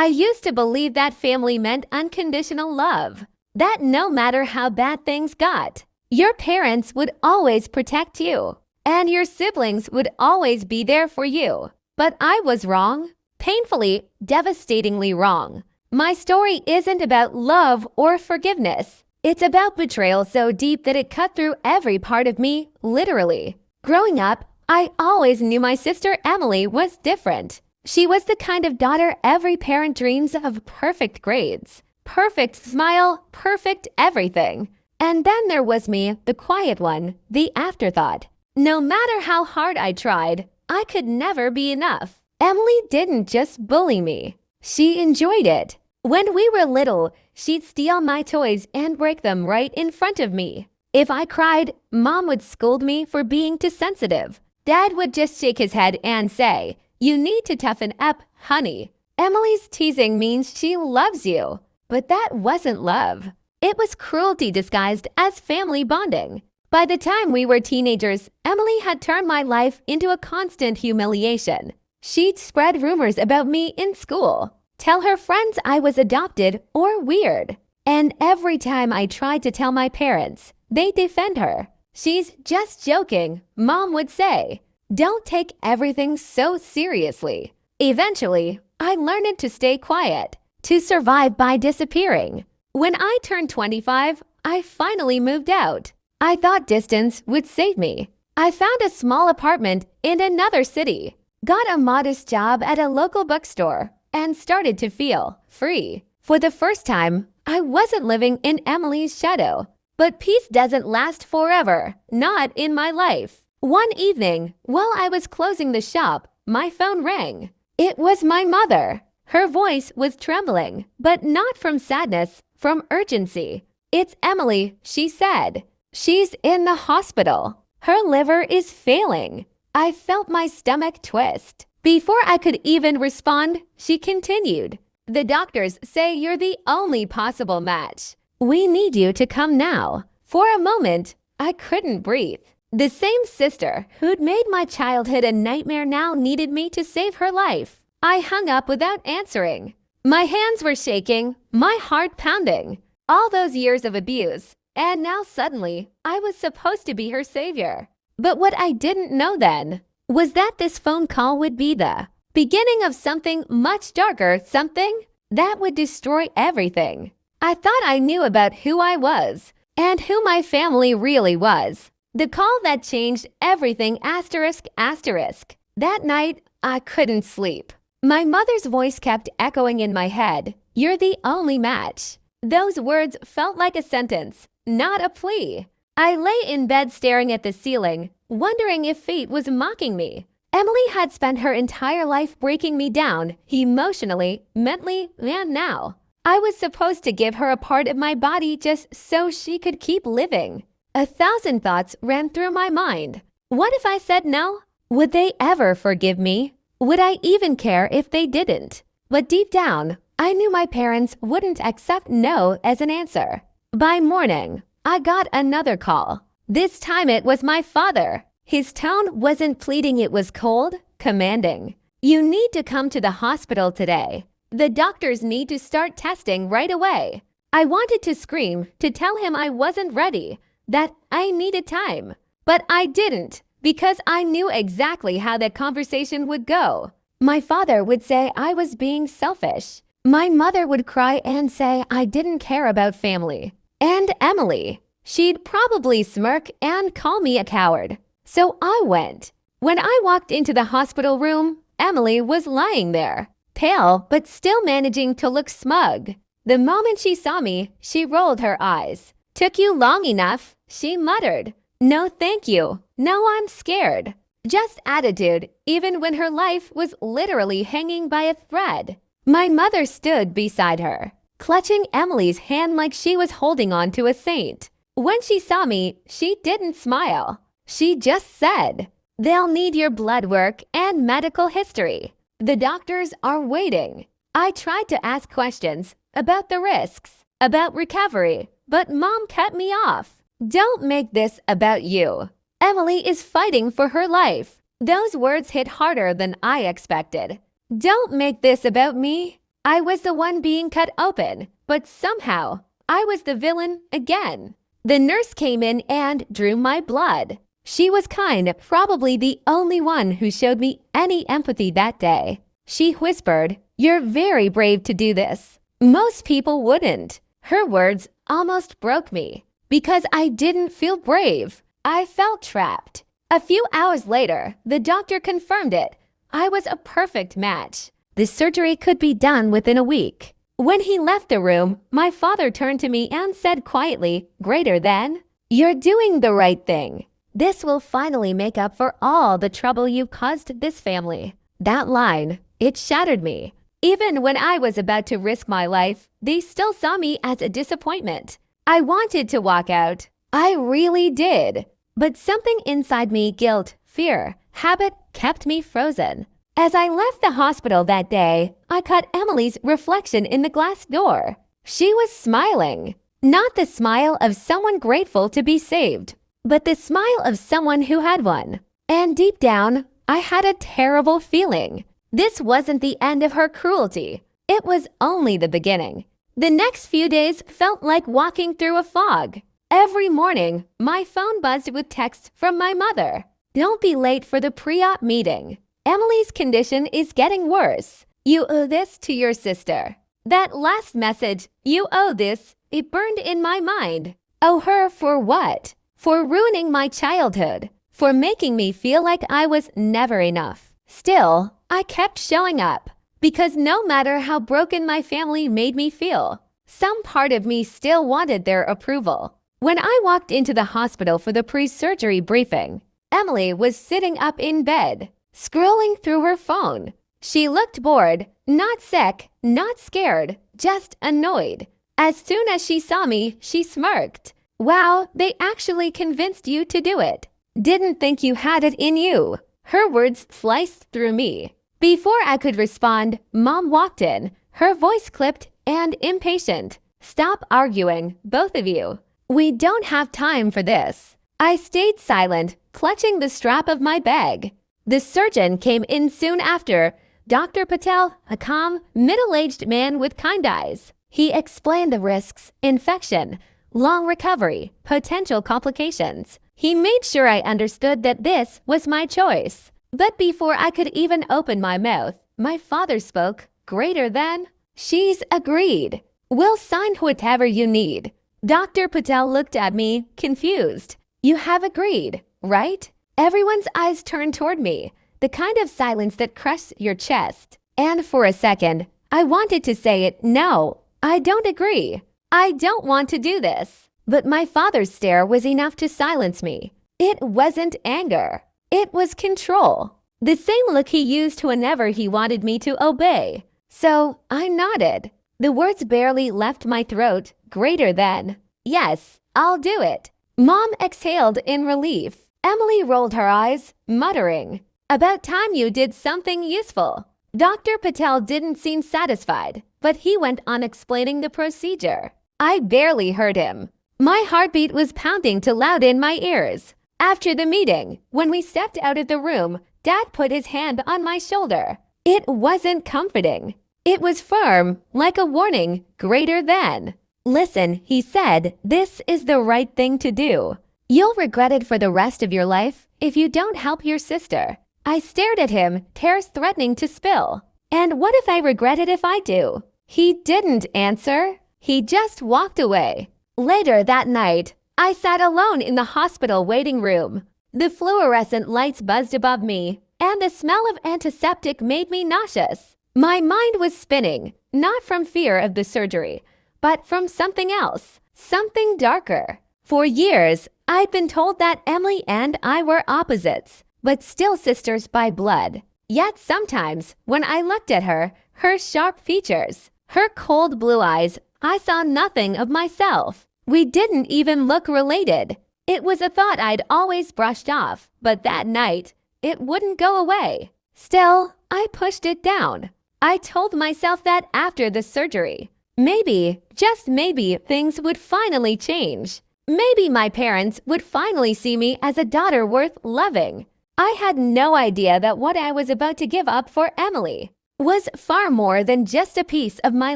I used to believe that family meant unconditional love, that no matter how bad things got, your parents would always protect you, and your siblings would always be there for you. But I was wrong. Painfully, devastatingly wrong. My story isn't about love or forgiveness. It's about betrayal so deep that it cut through every part of me, literally. Growing up, I always knew my sister Emily was different. She was the kind of daughter every parent dreams of: perfect grades, perfect smile, perfect everything. And then there was me, the quiet one, the afterthought. No matter how hard I tried, I could never be enough. Emily didn't just bully me. She enjoyed it. When we were little, she'd steal my toys and break them right in front of me. If I cried, Mom would scold me for being too sensitive. Dad would just shake his head and say, "You need to toughen up, honey." Emily's teasing means she loves you. But that wasn't love. It was cruelty disguised as family bonding. By the time we were teenagers, Emily had turned my life into a constant humiliation. She'd spread rumors about me in school, tell her friends I was adopted or weird. And every time I tried to tell my parents, they'd defend her. "She's just joking," Mom would say. "Don't take everything so seriously." Eventually, I learned to stay quiet, to survive by disappearing. When I turned 25, I finally moved out. I thought distance would save me. I found a small apartment in another city, got a modest job at a local bookstore, and started to feel free. For the first time, I wasn't living in Emily's shadow. But peace doesn't last forever, not in my life. One evening, while I was closing the shop, my phone rang. It was my mother. Her voice was trembling, but not from sadness, from urgency. "It's Emily," she said. "She's in the hospital. Her liver is failing." I felt my stomach twist. Before I could even respond, she continued. "The doctors say you're the only possible match. We need you to come now." For a moment, I couldn't breathe. The same sister who'd made my childhood a nightmare now needed me to save her life. I hung up without answering. My hands were shaking, my heart pounding. All those years of abuse, and now suddenly, I was supposed to be her savior. But what I didn't know then was that this phone call would be the beginning of something much darker, something that would destroy everything. I thought I knew about who I was and who my family really was. The call that changed everything, asterisk, asterisk. That night, I couldn't sleep. My mother's voice kept echoing in my head. "You're the only match." Those words felt like a sentence, not a plea. I lay in bed staring at the ceiling, wondering if fate was mocking me. Emily had spent her entire life breaking me down, emotionally, mentally, and now I was supposed to give her a part of my body just so she could keep living. 1,000 thoughts ran through my mind. What if I said no? Would they ever forgive me? Would I even care if they didn't? But deep down, I knew my parents wouldn't accept no as an answer. By morning, I got another call. This time it was my father. His tone wasn't pleading, it was cold, commanding. "You need to come to the hospital today. The doctors need to start testing right away." I wanted to scream, to tell him I wasn't ready, that I needed time. But I didn't, because I knew exactly how that conversation would go. My father would say I was being selfish. My mother would cry and say I didn't care about family. And Emily, she'd probably smirk and call me a coward. So I went. When I walked into the hospital room, Emily was lying there, pale but still managing to look smug. The moment she saw me, she rolled her eyes. "Took you long enough," she muttered. "No, thank you. No, I'm scared." Just attitude, even when her life was literally hanging by a thread. My mother stood beside her, clutching Emily's hand like she was holding on to a saint. When she saw me, she didn't smile. She just said, "They'll need your blood work and medical history. The doctors are waiting." I tried to ask questions about the risks, about recovery, but Mom cut me off. "Don't make this about you. Emily is fighting for her life." Those words hit harder than I expected. "Don't make this about me." I was the one being cut open, but somehow I was the villain again. The nurse came in and drew my blood. She was kind, probably the only one who showed me any empathy that day. She whispered, "You're very brave to do this. Most people wouldn't." Her words almost broke me because I didn't feel brave. I felt trapped. A few hours later, the doctor confirmed it. I was a perfect match. The surgery could be done within a week. When he left the room, my father turned to me and said quietly, greater than, "You're doing the right thing. This will finally make up for all the trouble you caused this family." That line, it shattered me. Even when I was about to risk my life, they still saw me as a disappointment. I wanted to walk out. I really did. But something inside me, guilt, fear, habit, kept me frozen. As I left the hospital that day, I caught Emily's reflection in the glass door. She was smiling. Not the smile of someone grateful to be saved, but the smile of someone who had one. And deep down, I had a terrible feeling. This wasn't the end of her cruelty. It was only the beginning. The next few days felt like walking through a fog. Every morning, my phone buzzed with texts from my mother. "Don't be late for the pre-op meeting. Emily's condition is getting worse. You owe this to your sister." That last message, "You owe this," it burned in my mind. Owe her for what? For ruining my childhood. For making me feel like I was never enough. Still, I kept showing up. Because no matter how broken my family made me feel, some part of me still wanted their approval. When I walked into the hospital for the pre-surgery briefing, Emily was sitting up in bed, scrolling through her phone. She looked bored, not sick, not scared, just annoyed. As soon as she saw me, she smirked. "Wow, they actually convinced you to do it. Didn't think you had it in you." Her words sliced through me. Before I could respond, Mom walked in, her voice clipped and impatient. "Stop arguing, both of you. We don't have time for this." I stayed silent, clutching the strap of my bag. The surgeon came in soon after, Dr. Patel, a calm, middle-aged man with kind eyes. He explained the risks, infection, long recovery, potential complications. He made sure I understood that this was my choice. But before I could even open my mouth, my father spoke, greater than, "She's agreed. We'll sign whatever you need." Dr. Patel looked at me, confused. "You have agreed, right?" Everyone's eyes turned toward me, the kind of silence that crushes your chest. And for a second, I wanted to say it, "No, I don't agree. I don't want to do this." But my father's stare was enough to silence me. It wasn't anger. It was control. The same look he used whenever he wanted me to obey. So I nodded. The words barely left my throat, greater than, "Yes, I'll do it." Mom exhaled in relief. Emily rolled her eyes, muttering, "About time you did something useful." Dr. Patel didn't seem satisfied, but he went on explaining the procedure. I barely heard him. My heartbeat was pounding too loud in my ears. After the meeting, when we stepped out of the room, Dad put his hand on my shoulder. It wasn't comforting. It was firm, like a warning, greater than. "Listen," he said, "this is the right thing to do. You'll regret it for the rest of your life if you don't help your sister." I stared at him, tears threatening to spill. "And what if I regret it if I do?" He didn't answer. He just walked away. Later that night, I sat alone in the hospital waiting room. The fluorescent lights buzzed above me, and the smell of antiseptic made me nauseous. My mind was spinning, not from fear of the surgery, but from something else, something darker. For years, I'd been told that Emily and I were opposites, but still sisters by blood. Yet sometimes, when I looked at her, her sharp features, her cold blue eyes, I saw nothing of myself. We didn't even look related. It was a thought I'd always brushed off, but that night, it wouldn't go away. Still, I pushed it down. I told myself that after the surgery, maybe, just maybe, things would finally change. Maybe my parents would finally see me as a daughter worth loving. I had no idea that what I was about to give up for Emily was far more than just a piece of my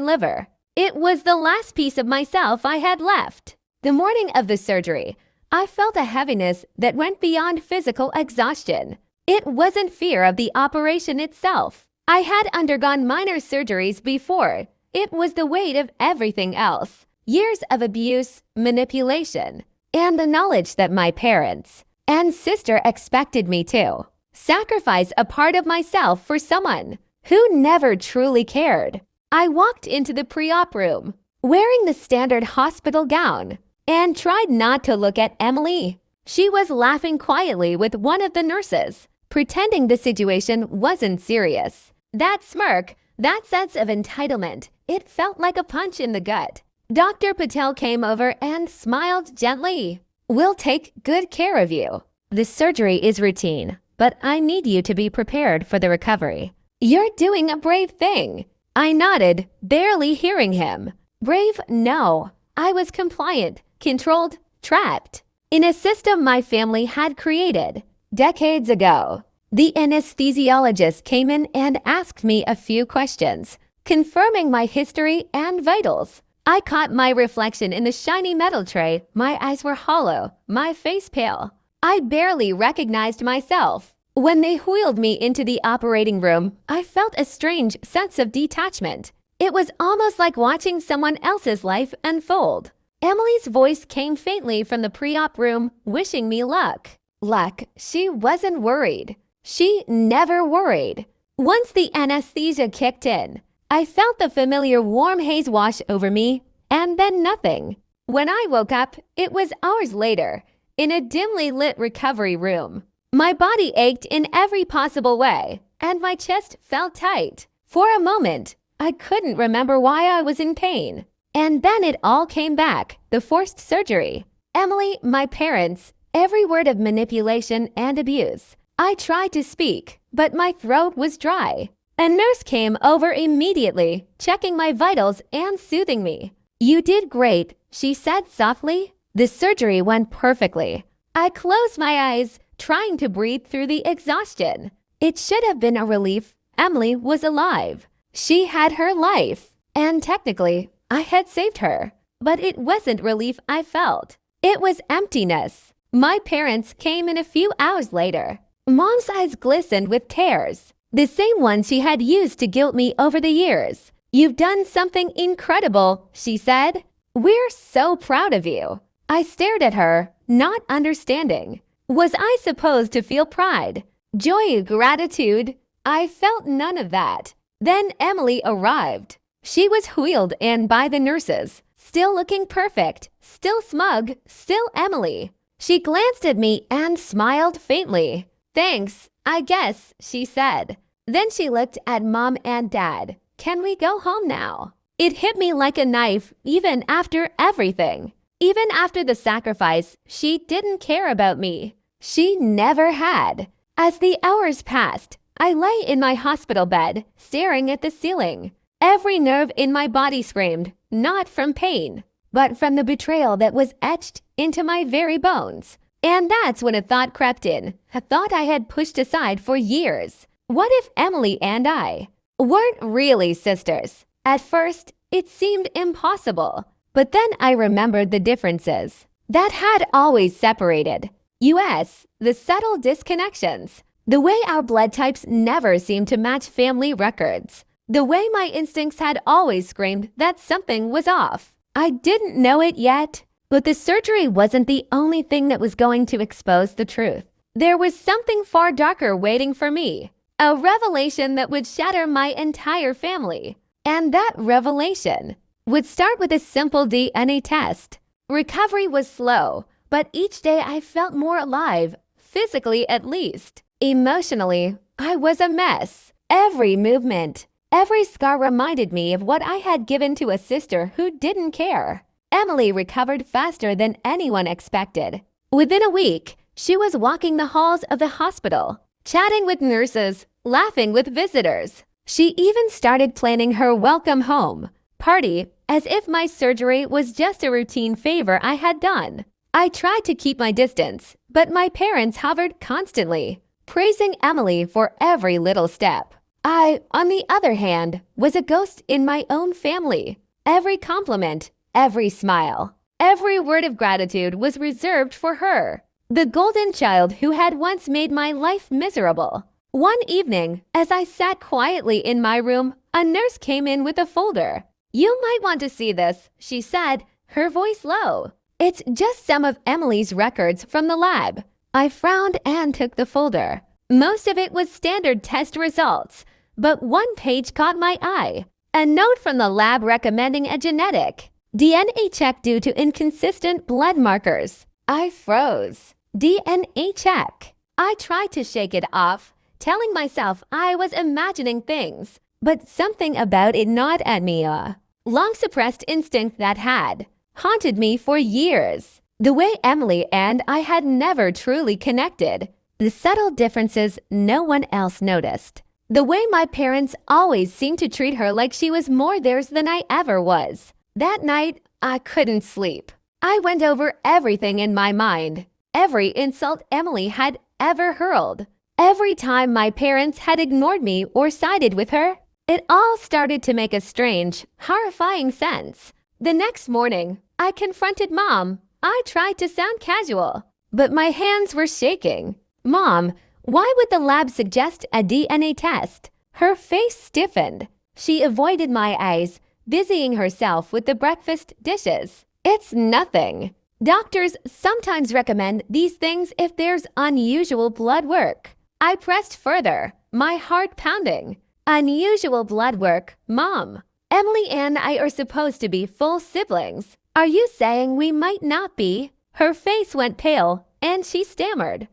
liver. It was the last piece of myself I had left. The morning of the surgery, I felt a heaviness that went beyond physical exhaustion. It wasn't fear of the operation itself. I had undergone minor surgeries before. It was the weight of everything else. Years of abuse, manipulation, and the knowledge that my parents and sister expected me to sacrifice a part of myself for someone who never truly cared. I walked into the pre-op room, wearing the standard hospital gown, and tried not to look at Emily. She was laughing quietly with one of the nurses, pretending the situation wasn't serious. That smirk, that sense of entitlement, it felt like a punch in the gut. Dr. Patel came over and smiled gently. "We'll take good care of you. The surgery is routine, but I need you to be prepared for the recovery." "You're doing a brave thing." I nodded, barely hearing him. Brave? No. I was compliant, controlled, trapped in a system my family had created decades ago. The anesthesiologist came in and asked me a few questions, confirming my history and vitals. I caught my reflection in the shiny metal tray. My eyes were hollow, my face pale. I barely recognized myself. When they wheeled me into the operating room, I felt a strange sense of detachment. It was almost like watching someone else's life unfold. Emily's voice came faintly from the pre-op room, wishing me luck. Luck, she wasn't worried. She never worried. Once the anesthesia kicked in, I felt the familiar warm haze wash over me, and then nothing. When I woke up, it was hours later, in a dimly lit recovery room. My body ached in every possible way, and my chest felt tight. For a moment, I couldn't remember why I was in pain. And then it all came back, the forced surgery. Emily, my parents, every word of manipulation and abuse. I tried to speak, but my throat was dry. A nurse came over immediately, checking my vitals and soothing me. "You did great," she said softly. "The surgery went perfectly." I closed my eyes, trying to breathe through the exhaustion. It should have been a relief. Emily was alive. She had her life, and technically, I had saved her. But it wasn't relief I felt. It was emptiness. My parents came in a few hours later. Mom's eyes glistened with tears, the same ones she had used to guilt me over the years. "You've done something incredible," she said. "We're so proud of you." I stared at her, not understanding. Was I supposed to feel pride, joy, gratitude? I felt none of that. Then Emily arrived. She was wheeled in by the nurses, still looking perfect, still smug, still Emily. She glanced at me and smiled faintly. "Thanks, I guess," she said. Then she looked at Mom and Dad. "Can we go home now?" It hit me like a knife, even after everything. Even after the sacrifice, she didn't care about me. She never had. As the hours passed, I lay in my hospital bed, staring at the ceiling. Every nerve in my body screamed, not from pain, but from the betrayal that was etched into my very bones. And that's when a thought crept in, a thought I had pushed aside for years. What if Emily and I weren't really sisters? At first, it seemed impossible. But then I remembered the differences that had always separated us, the subtle disconnections, the way our blood types never seemed to match family records, the way my instincts had always screamed that something was off. I didn't know it yet, but the surgery wasn't the only thing that was going to expose the truth. There was something far darker waiting for me, a revelation that would shatter my entire family. And that revelation would start with a simple DNA test. Recovery was slow, but each day I felt more alive, physically at least. Emotionally, I was a mess. Every movement, every scar reminded me of what I had given to a sister who didn't care. Emily recovered faster than anyone expected. Within a week, she was walking the halls of the hospital, chatting with nurses, laughing with visitors. She even started planning her welcome home party as if my surgery was just a routine favor I had done. I tried to keep my distance, but my parents hovered constantly, praising Emily for every little step. I, on the other hand, was a ghost in my own family. Every compliment, every smile, every word of gratitude was reserved for her, the golden child who had once made my life miserable. One evening, as I sat quietly in my room, a nurse came in with a folder. "You might want to see this," she said, her voice low. "It's just some of Emily's records from the lab." I frowned and took the folder. Most of it was standard test results, but one page caught my eye. A note from the lab recommending a genetic DNA check due to inconsistent blood markers. I froze. DNA check. I tried to shake it off, telling myself I was imagining things, but something about it gnawed at me, long-suppressed instinct that had haunted me for years. The way Emily and I had never truly connected. The subtle differences no one else noticed. The way my parents always seemed to treat her like she was more theirs than I ever was. That night, I couldn't sleep. I went over everything in my mind. Every insult Emily had ever hurled. Every time my parents had ignored me or sided with her. It all started to make a strange, horrifying sense. The next morning, I confronted Mom. I tried to sound casual, but my hands were shaking. "Mom, why would the lab suggest a DNA test?" Her face stiffened. She avoided my eyes, busying herself with the breakfast dishes. "It's nothing. Doctors sometimes recommend these things if there's unusual blood work." I pressed further, my heart pounding. "Unusual blood work, Mom. Emily and I are supposed to be full siblings. Are you saying we might not be?" Her face went pale, and she stammered.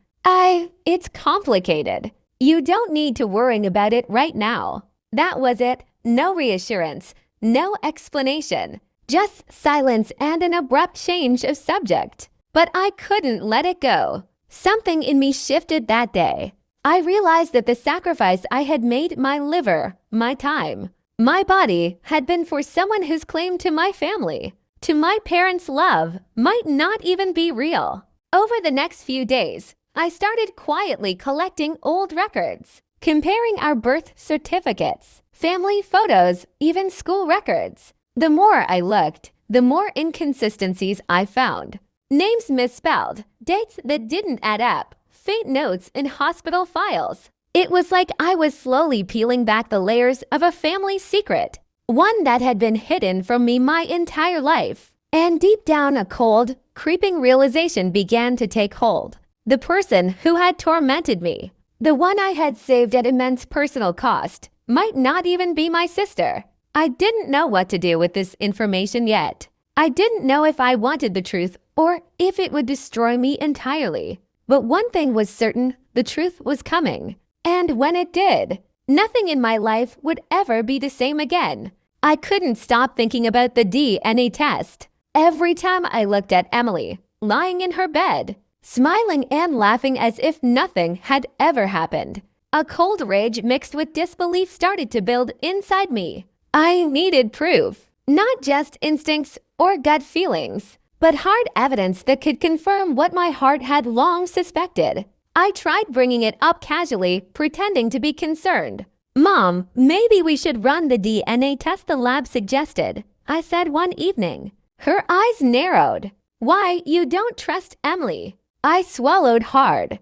It's complicated. You don't need to worry about it right now." That was it. No reassurance, no explanation, just silence and an abrupt change of subject. But I couldn't let it go. Something in me shifted that day. I realized that the sacrifice I had made, my liver, my time, my body, had been for someone whose claim to my family, to my parents' love, might not even be real. Over the next few days, I started quietly collecting old records, comparing our birth certificates, family photos, even school records. The more I looked, the more inconsistencies I found. Names misspelled, dates that didn't add up, faint notes in hospital files. It was like I was slowly peeling back the layers of a family secret, one that had been hidden from me my entire life. And deep down, a cold, creeping realization began to take hold. The person who had tormented me, the one I had saved at immense personal cost, might not even be my sister. I didn't know what to do with this information yet. I didn't know if I wanted the truth or if it would destroy me entirely. But one thing was certain, the truth was coming. And when it did, nothing in my life would ever be the same again. I couldn't stop thinking about the DNA test. Every time I looked at Emily, lying in her bed, smiling and laughing as if nothing had ever happened, a cold rage mixed with disbelief started to build inside me. I needed proof, not just instincts or gut feelings, but hard evidence that could confirm what my heart had long suspected. I tried bringing it up casually, pretending to be concerned. "Mom, maybe we should run the DNA test the lab suggested," I said one evening. Her eyes narrowed. "Why, you don't trust Emily?" I swallowed hard.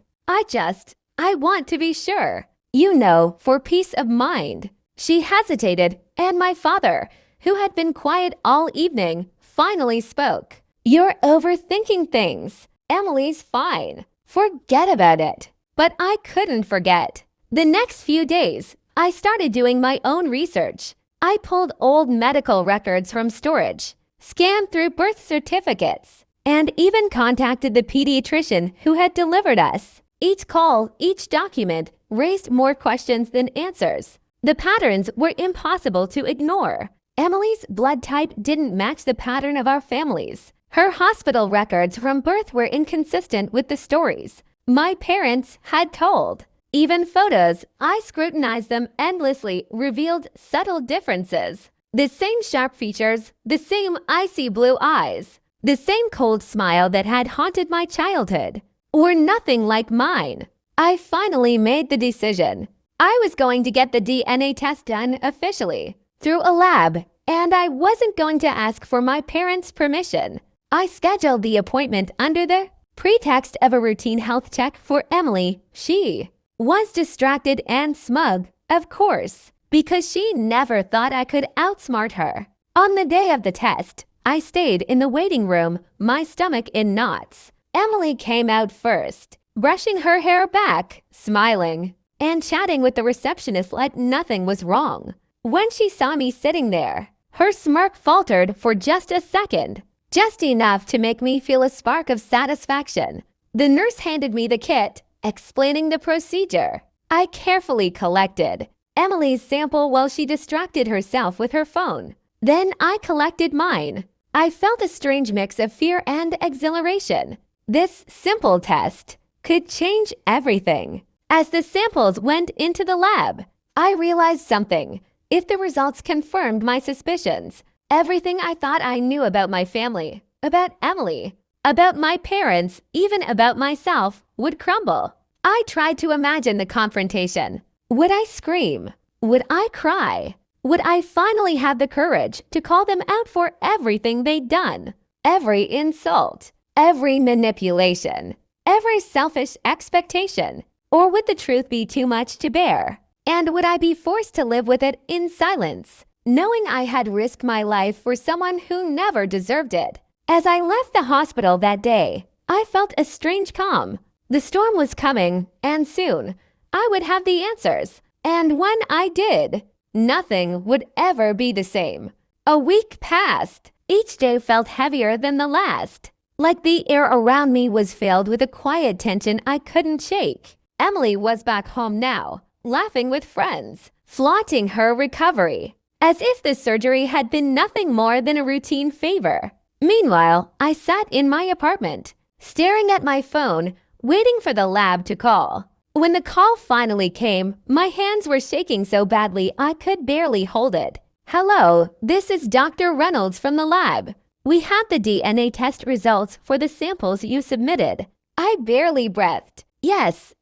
I want to be sure. You know, for peace of mind." She hesitated, and my father, who had been quiet all evening, finally spoke. "You're overthinking things. Emily's fine. Forget about it." But I couldn't forget. The next few days, I started doing my own research. I pulled old medical records from storage, scanned through birth certificates, and even contacted the pediatrician who had delivered us. Each call, each document, raised more questions than answers. The patterns were impossible to ignore. Emily's blood type didn't match the pattern of our families. Her hospital records from birth were inconsistent with the stories my parents had told. Even photos, I scrutinized them endlessly, revealed subtle differences. The same sharp features, the same icy blue eyes, the same cold smile that had haunted my childhood, were nothing like mine. I finally made the decision. I was going to get the DNA test done officially through a lab, and I wasn't going to ask for my parents' permission. I scheduled the appointment under the pretext of a routine health check for Emily. She was distracted and smug, of course, because she never thought I could outsmart her. On the day of the test, I stayed in the waiting room, my stomach in knots. Emily came out first, brushing her hair back, smiling, and chatting with the receptionist like nothing was wrong. When she saw me sitting there, her smirk faltered for just a second, just enough to make me feel a spark of satisfaction. The nurse handed me the kit, explaining the procedure. I carefully collected Emily's sample while she distracted herself with her phone. Then I collected mine. I felt a strange mix of fear and exhilaration. This simple test could change everything. As the samples went into the lab, I realized something. If the results confirmed my suspicions, everything I thought I knew about my family, about Emily, about my parents, even about myself, would crumble. I tried to imagine the confrontation. Would I scream? Would I cry? Would I finally have the courage to call them out for everything they'd done? Every insult, every manipulation, every selfish expectation? Or would the truth be too much to bear? And would I be forced to live with it in silence, knowing I had risked my life for someone who never deserved it? As I left the hospital that day, I felt a strange calm. The storm was coming, and soon I would have the answers. And when I did, nothing would ever be the same. A week passed. Each day felt heavier than the last, like the air around me was filled with a quiet tension I couldn't shake. Emily was back home now, laughing with friends, flaunting her recovery, as if the surgery had been nothing more than a routine favor. Meanwhile, I sat in my apartment, staring at my phone, waiting for the lab to call. When the call finally came, my hands were shaking so badly I could barely hold it. "Hello, this is Dr. Reynolds from the lab. We have the DNA test results for the samples you submitted." I barely breathed. Yes,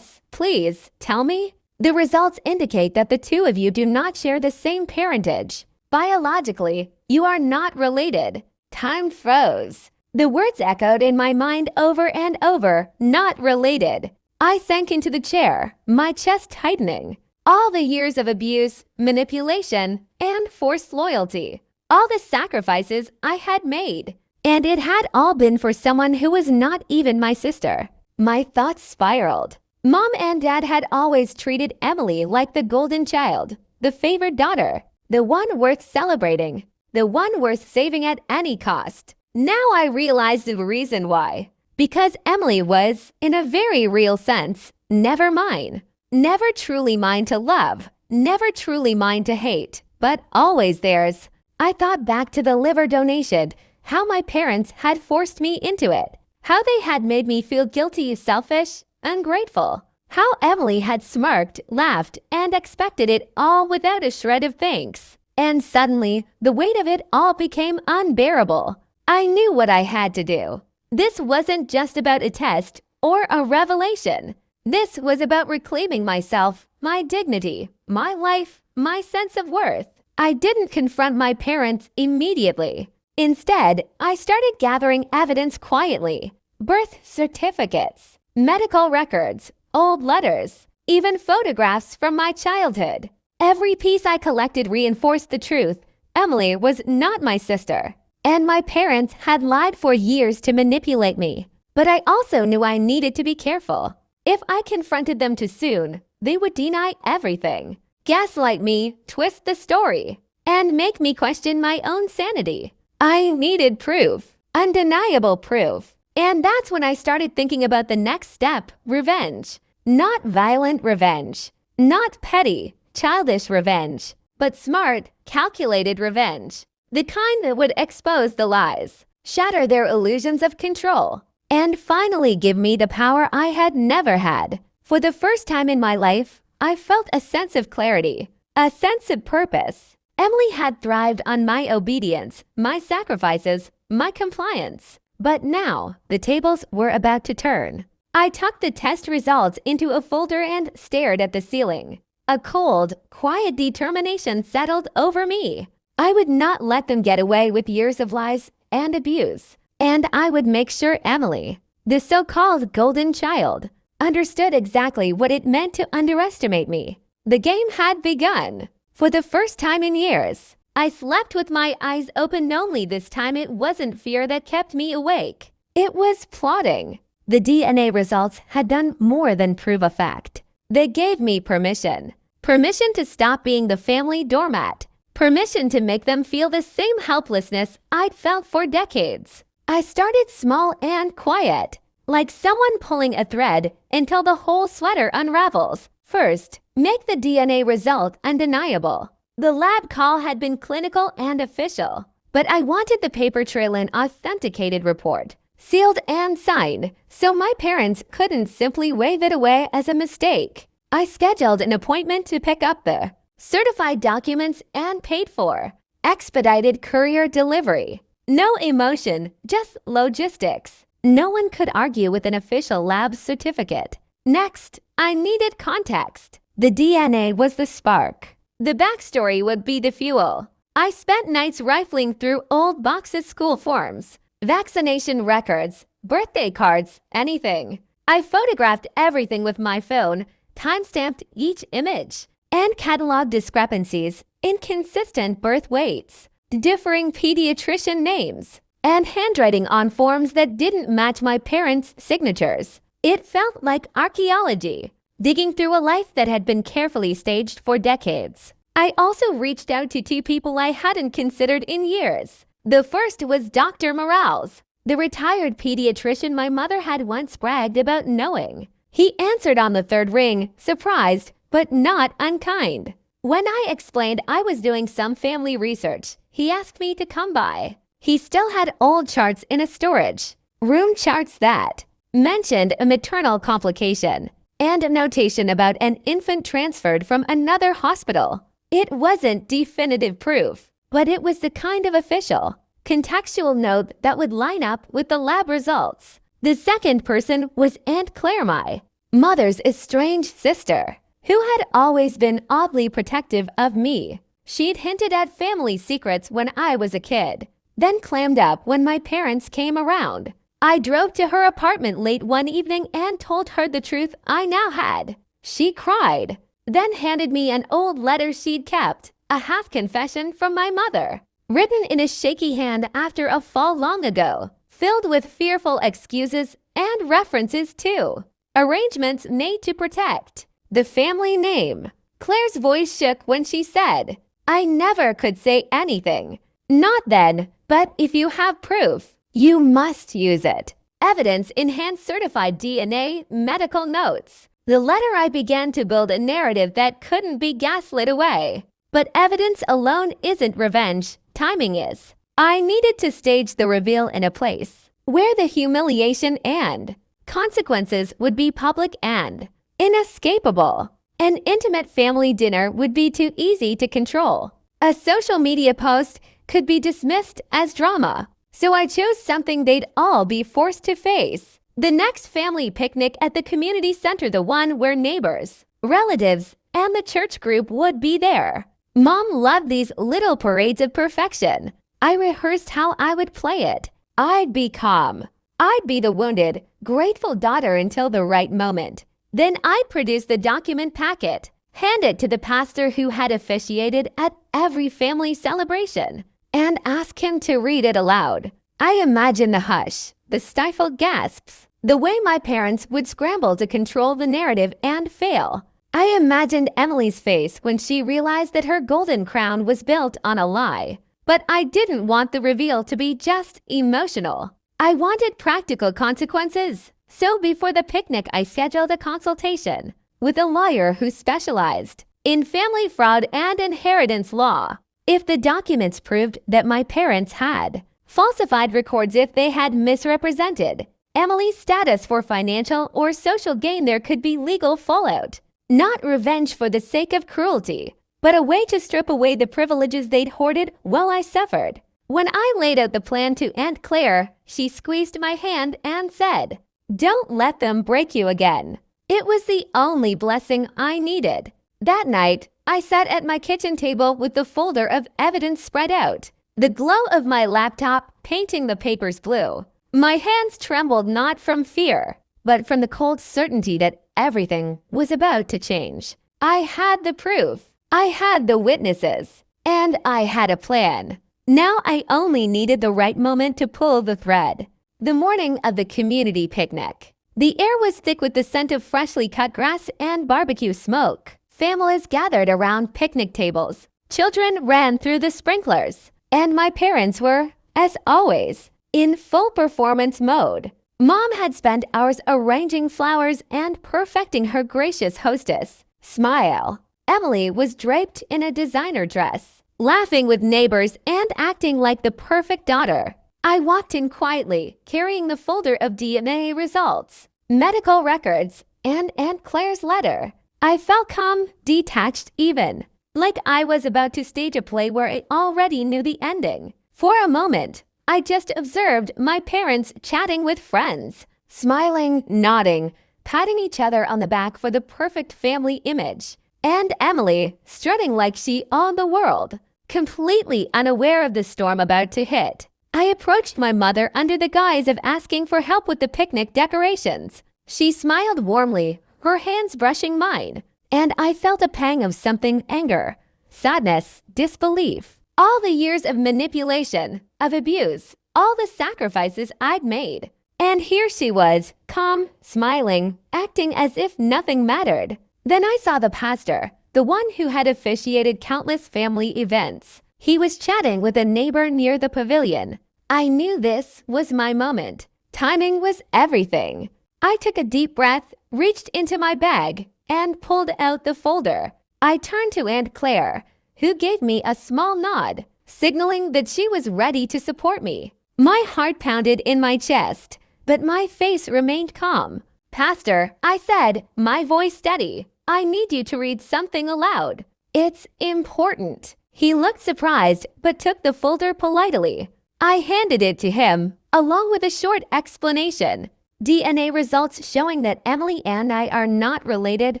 please, tell me." "The results indicate that the two of you do not share the same parentage. Biologically, you are not related." Time froze. The words echoed in my mind over and over, "not related." I sank into the chair, my chest tightening. All the years of abuse, manipulation, and forced loyalty. All the sacrifices I had made. And it had all been for someone who was not even my sister. My thoughts spiraled. Mom and Dad had always treated Emily like the golden child, the favored daughter, the one worth celebrating, the one worth saving at any cost. Now I realized the reason why. Because Emily was, in a very real sense, never mine. Never truly mine to love, never truly mine to hate, but always theirs. I thought back to the liver donation, how my parents had forced me into it, how they had made me feel guilty, selfish, ungrateful, how Emily had smirked, laughed, and expected it all without a shred of thanks. And suddenly, the weight of it all became unbearable. I knew what I had to do. This wasn't just about a test or a revelation. This was about reclaiming myself, my dignity, my life, my sense of worth. I didn't confront my parents immediately. Instead, I started gathering evidence quietly. Birth certificates, medical records, old letters, even photographs from my childhood. Every piece I collected reinforced the truth. Emily was not my sister. And my parents had lied for years to manipulate me. But I also knew I needed to be careful. If I confronted them too soon, they would deny everything, gaslight me, twist the story, and make me question my own sanity. I needed proof, undeniable proof. And that's when I started thinking about the next step, revenge. Not violent revenge, not petty, childish revenge, but smart, calculated revenge. The kind that would expose the lies, shatter their illusions of control, and finally give me the power I had never had. For the first time in my life, I felt a sense of clarity, a sense of purpose. Emily had thrived on my obedience, my sacrifices, my compliance. But now, the tables were about to turn. I tucked the test results into a folder and stared at the ceiling. A cold, quiet determination settled over me. I would not let them get away with years of lies and abuse. And I would make sure Emily, the so-called golden child, understood exactly what it meant to underestimate me. The game had begun. For the first time in years, I slept with my eyes open. Only this time it wasn't fear that kept me awake. It was plotting. The DNA results had done more than prove a fact. They gave me permission. Permission to stop being the family doormat. Permission to make them feel the same helplessness I'd felt for decades. I started small and quiet, like someone pulling a thread until the whole sweater unravels. First, make the DNA result undeniable. The lab call had been clinical and official, but I wanted the paper trail an authenticated report, sealed and signed, so my parents couldn't simply wave it away as a mistake. I scheduled an appointment to pick up the certified documents and paid for expedited courier delivery. No emotion, just logistics. No one could argue with an official lab certificate. Next, I needed context. The DNA was the spark. The backstory would be the fuel. I spent nights rifling through old boxes, school forms, vaccination records, birthday cards, anything. I photographed everything with my phone, timestamped each image, and cataloged discrepancies, inconsistent birth weights, differing pediatrician names, and handwriting on forms that didn't match my parents' signatures. It felt like archaeology, digging through a life that had been carefully staged for decades. I also reached out to two people I hadn't considered in years. The first was Dr. Morales, the retired pediatrician my mother had once bragged about knowing. He answered on the third ring, surprised, but not unkind. When I explained I was doing some family research, he asked me to come by. He still had old charts in a storage room, charts that mentioned a maternal complication and a notation about an infant transferred from another hospital. It wasn't definitive proof, but it was the kind of official, contextual note that would line up with the lab results. The second person was Aunt Claire, my mother's estranged sister, who had always been oddly protective of me. She'd hinted at family secrets when I was a kid, then clammed up when my parents came around. I drove to her apartment late one evening and told her the truth I now had. She cried, then handed me an old letter she'd kept, a half-confession from my mother, written in a shaky hand after a fall long ago, filled with fearful excuses and references to arrangements made to protect the family name. Claire's voice shook when she said, "I never could say anything. Not then, but if you have proof, you must use it. Evidence in hand, certified DNA, medical notes." The letter I began to build a narrative that couldn't be gaslit away. But evidence alone isn't revenge, timing is. I needed to stage the reveal in a place where the humiliation and consequences would be public and inescapable. An intimate family dinner would be too easy to control. A social media post could be dismissed as drama. So I chose something they'd all be forced to face. The next family picnic at the community center, the one where neighbors, relatives, and the church group would be there. Mom loved these little parades of perfection. I rehearsed how I would play it. I'd be calm. I'd be the wounded, grateful daughter until the right moment. Then I'd produce the document packet, hand it to the pastor who had officiated at every family celebration, and ask him to read it aloud. I imagined the hush, the stifled gasps, the way my parents would scramble to control the narrative and fail. I imagined Emily's face when she realized that her golden crown was built on a lie. But I didn't want the reveal to be just emotional. I wanted practical consequences. So before the picnic, I scheduled a consultation with a lawyer who specialized in family fraud and inheritance law. If the documents proved that my parents had falsified records, if they had misrepresented Emily's status for financial or social gain, there could be legal fallout. Not revenge for the sake of cruelty, but a way to strip away the privileges they'd hoarded while I suffered. When I laid out the plan to Aunt Claire, she squeezed my hand and said, Don't let them break you again. It was the only blessing I needed. That night, I sat at my kitchen table with the folder of evidence spread out, the glow of my laptop painting the papers blue. My hands trembled not from fear, but from the cold certainty that everything was about to change. I had the proof, I had the witnesses, and I had a plan. Now I only needed the right moment to pull the thread. The morning of the community picnic. The air was thick with the scent of freshly cut grass and barbecue smoke. Families gathered around picnic tables. Children ran through the sprinklers. And my parents were, as always, in full performance mode. Mom had spent hours arranging flowers and perfecting her gracious hostess smile. Emily was draped in a designer dress, laughing with neighbors and acting like the perfect daughter. I walked in quietly, carrying the folder of DNA results, medical records, and Aunt Claire's letter. I felt calm, detached even, like I was about to stage a play where I already knew the ending. For a moment, I just observed my parents chatting with friends, smiling, nodding, patting each other on the back for the perfect family image, and Emily strutting like she owned the world, completely unaware of the storm about to hit. I approached my mother under the guise of asking for help with the picnic decorations. She smiled warmly, her hands brushing mine, and I felt a pang of something: anger, sadness, disbelief. All the years of manipulation, of abuse, all the sacrifices I'd made. And here she was, calm, smiling, acting as if nothing mattered. Then I saw the pastor, the one who had officiated countless family events. He was chatting with a neighbor near the pavilion. I knew this was my moment. Timing was everything. I took a deep breath, reached into my bag, and pulled out the folder. I turned to Aunt Claire, who gave me a small nod, signaling that she was ready to support me. My heart pounded in my chest, but my face remained calm. "Pastor," I said, my voice steady, "I need you to read something aloud. It's important." He looked surprised, but took the folder politely. I handed it to him, along with a short explanation. DNA results showing that Emily and I are not related,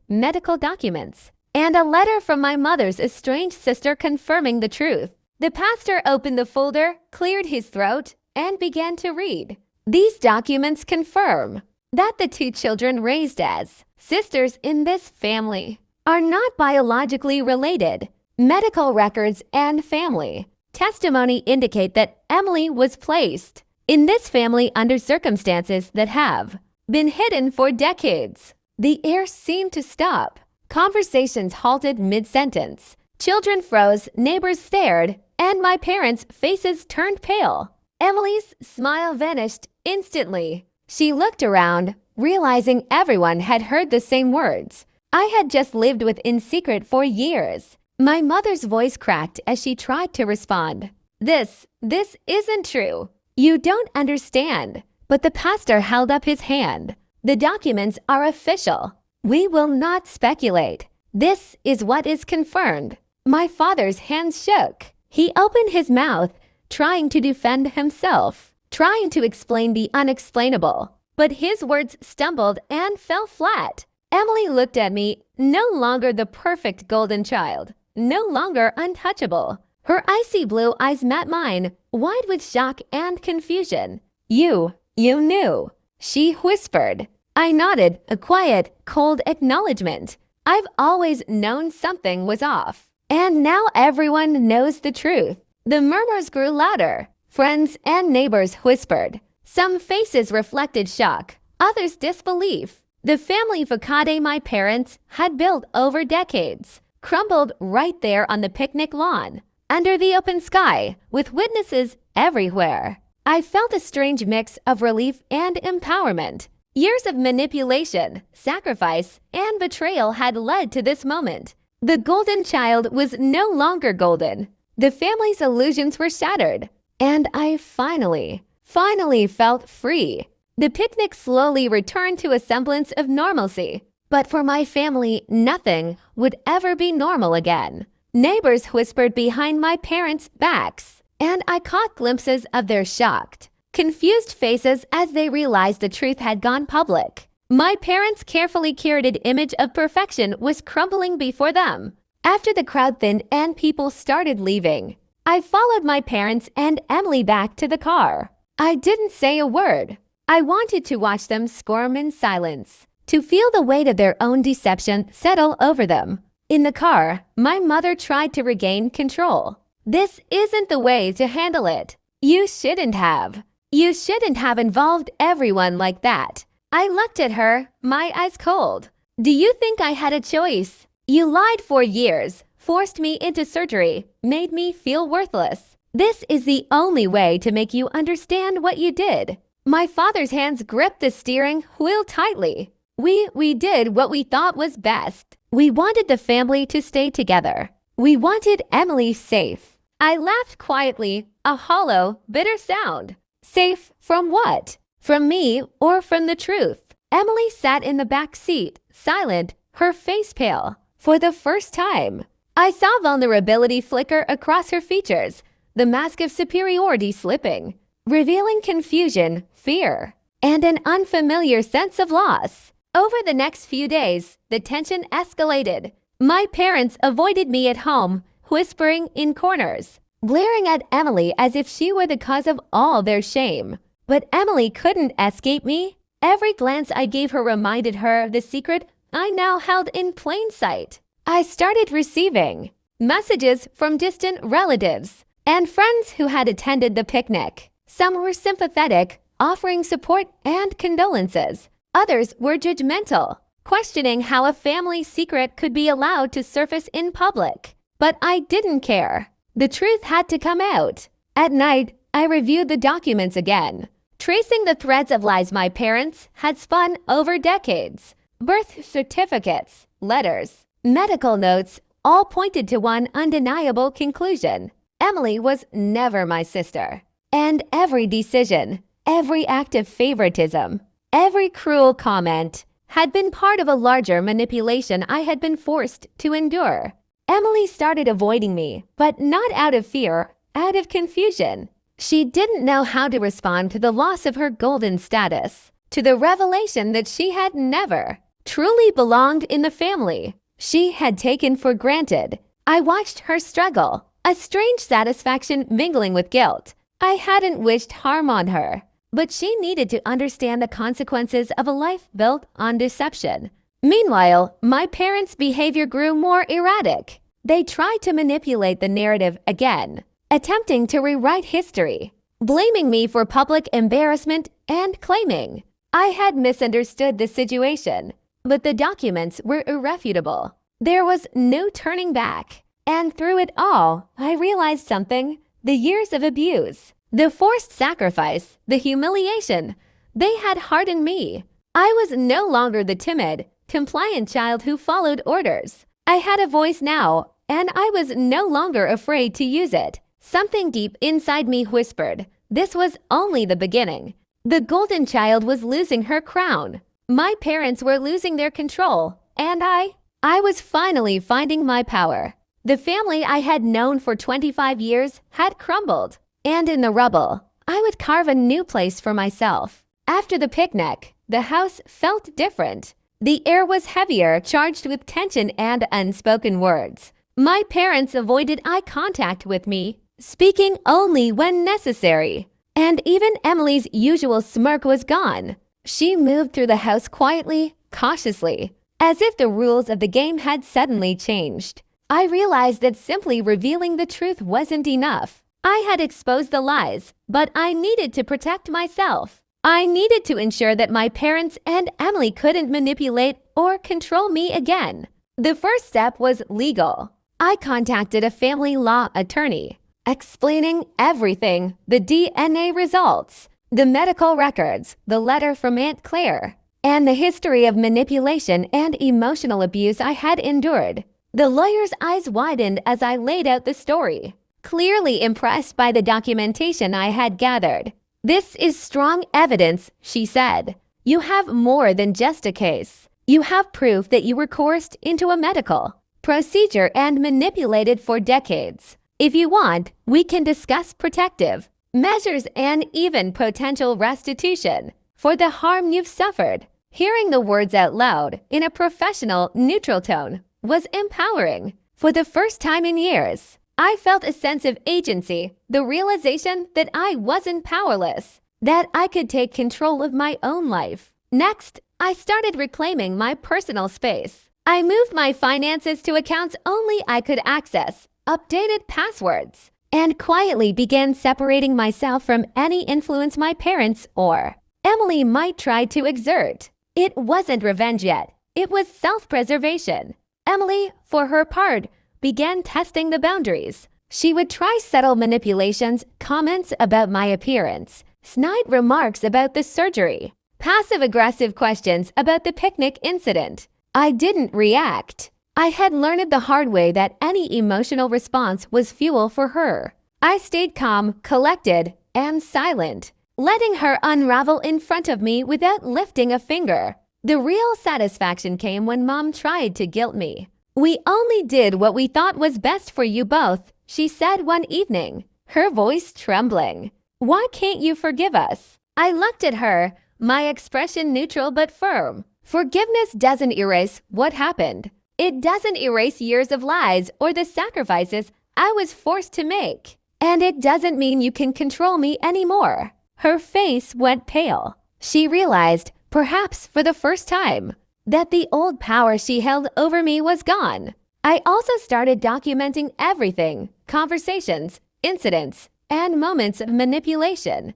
medical documents, and a letter from my mother's estranged sister confirming the truth. The pastor opened the folder, cleared his throat, and began to read. These documents confirm that the two children raised as sisters in this family are not biologically related. Medical records and family testimony indicate that Emily was placed in this family under circumstances that have been hidden for decades. The air seemed to stop. Conversations halted mid-sentence. Children froze, neighbors stared, and my parents' faces turned pale. Emily's smile vanished instantly. She looked around, realizing everyone had heard the same words I had just lived with in secret for years. My mother's voice cracked as she tried to respond. This isn't true. You don't understand." But the pastor held up his hand. "The documents are official. We will not speculate. This is what is confirmed." My father's hands shook. He opened his mouth, trying to defend himself, trying to explain the unexplainable. But his words stumbled and fell flat. Emily looked at me, no longer the perfect golden child, no longer untouchable. Her icy blue eyes met mine, wide with shock and confusion. You knew," she whispered. I nodded, a quiet, cold acknowledgement. I've always known something was off. And now everyone knows the truth. The murmurs grew louder. Friends and neighbors whispered. Some faces reflected shock, others disbelief. The family facade my parents had built over decades crumbled right there on the picnic lawn, under the open sky, with witnesses everywhere. I felt a strange mix of relief and empowerment. Years of manipulation, sacrifice, and betrayal had led to this moment. The golden child was no longer golden. The family's illusions were shattered. And I finally felt free. The picnic slowly returned to a semblance of normalcy. But for my family, nothing would ever be normal again. Neighbors whispered behind my parents' backs, and I caught glimpses of their shocked, confused faces as they realized the truth had gone public. My parents' carefully curated image of perfection was crumbling before them. After the crowd thinned and people started leaving, I followed my parents and Emily back to the car. I didn't say a word. I wanted to watch them squirm in silence, to feel the weight of their own deception settle over them. In the car, my mother tried to regain control. "This isn't the way to handle it. You shouldn't have. You shouldn't have involved everyone like that." I looked at her, my eyes cold. "Do you think I had a choice? You lied for years, forced me into surgery, made me feel worthless. This is the only way to make you understand what you did." My father's hands gripped the steering wheel tightly. We did what we thought was best. We wanted the family to stay together. We wanted Emily safe. I laughed quietly, a hollow, bitter sound. Safe from what? From me or from the truth? Emily sat in the back seat, silent, her face pale. For the first time, I saw vulnerability flicker across her features, the mask of superiority slipping, revealing confusion, fear, and an unfamiliar sense of loss. Over the next few days, the tension escalated. My parents avoided me at home, whispering in corners, glaring at Emily as if she were the cause of all their shame. But Emily couldn't escape me. Every glance I gave her reminded her of the secret I now held in plain sight. I started receiving messages from distant relatives and friends who had attended the picnic. Some were sympathetic, offering support and condolences. Others were judgmental, questioning how a family secret could be allowed to surface in public. But I didn't care. The truth had to come out. At night, I reviewed the documents again, tracing the threads of lies my parents had spun over decades. Birth certificates, letters, medical notes all pointed to one undeniable conclusion. Emily was never my sister. And every decision, every act of favoritism, every cruel comment had been part of a larger manipulation I had been forced to endure. Emily started avoiding me, but not out of fear, out of confusion. She didn't know how to respond to the loss of her golden status, to the revelation that she had never truly belonged in the family she had taken for granted. I watched her struggle, a strange satisfaction mingling with guilt. I hadn't wished harm on her, but she needed to understand the consequences of a life built on deception. Meanwhile, my parents' behavior grew more erratic. They tried to manipulate the narrative again, attempting to rewrite history, blaming me for public embarrassment and claiming I had misunderstood the situation. But the documents were irrefutable. There was no turning back. And through it all, I realized something. The years of abuse, the forced sacrifice, the humiliation, they had hardened me. I was no longer the timid, compliant child who followed orders. I had a voice now, and I was no longer afraid to use it. Something deep inside me whispered, this was only the beginning. The golden child was losing her crown. My parents were losing their control, and I was finally finding my power. The family I had known for 25 years had crumbled, and in the rubble, I would carve a new place for myself. After the picnic, the house felt different. The air was heavier, charged with tension and unspoken words. My parents avoided eye contact with me, speaking only when necessary. And even Emily's usual smirk was gone. She moved through the house quietly, cautiously, as if the rules of the game had suddenly changed. I realized that simply revealing the truth wasn't enough. I had exposed the lies, but I needed to protect myself. I needed to ensure that my parents and Emily couldn't manipulate or control me again. The first step was legal. I contacted a family law attorney, explaining everything: the DNA results, the medical records, the letter from Aunt Claire, and the history of manipulation and emotional abuse I had endured. The lawyer's eyes widened as I laid out the story, clearly impressed by the documentation I had gathered. "This is strong evidence," she said. "You have more than just a case. You have proof that you were coerced into a medical procedure and manipulated for decades. If you want, we can discuss protective measures, and even potential restitution for the harm you've suffered. Hearing the words out loud in a professional, neutral tone was empowering. For the first time in years, I felt a sense of agency, the realization that I wasn't powerless, that I could take control of my own life. Next, I started reclaiming my personal space. I moved my finances to accounts only I could access, updated passwords, and quietly began separating myself from any influence my parents or Emily might try to exert. It wasn't revenge yet. It was self-preservation. Emily, for her part, began testing the boundaries. She would try subtle manipulations, comments about my appearance, snide remarks about the surgery, passive-aggressive questions about the picnic incident. I didn't react. I had learned the hard way that any emotional response was fuel for her. I stayed calm, collected, and silent, letting her unravel in front of me without lifting a finger. The real satisfaction came when Mom tried to guilt me. "We only did what we thought was best for you both," she said one evening, her voice trembling. "Why can't you forgive us?" I looked at her, my expression neutral but firm. Forgiveness doesn't erase what happened. It doesn't erase years of lies or the sacrifices I was forced to make. And it doesn't mean you can control me anymore. Her face went pale. She realized, perhaps for the first time, that the old power she held over me was gone. I also started documenting everything, conversations, incidents, and moments of manipulation.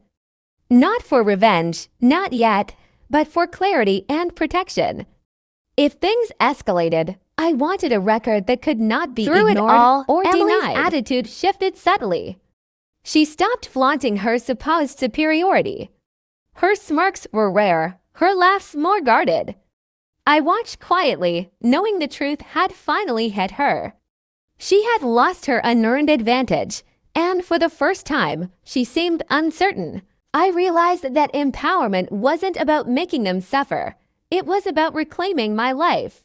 Not for revenge, not yet, but for clarity and protection. If things escalated, I wanted a record that could not be ignored or denied. Emily's attitude shifted subtly. She stopped flaunting her supposed superiority. Her smirks were rare, her laughs more guarded. I watched quietly, knowing the truth had finally hit her. She had lost her unearned advantage, and for the first time, she seemed uncertain. I realized that empowerment wasn't about making them suffer. It was about reclaiming my life.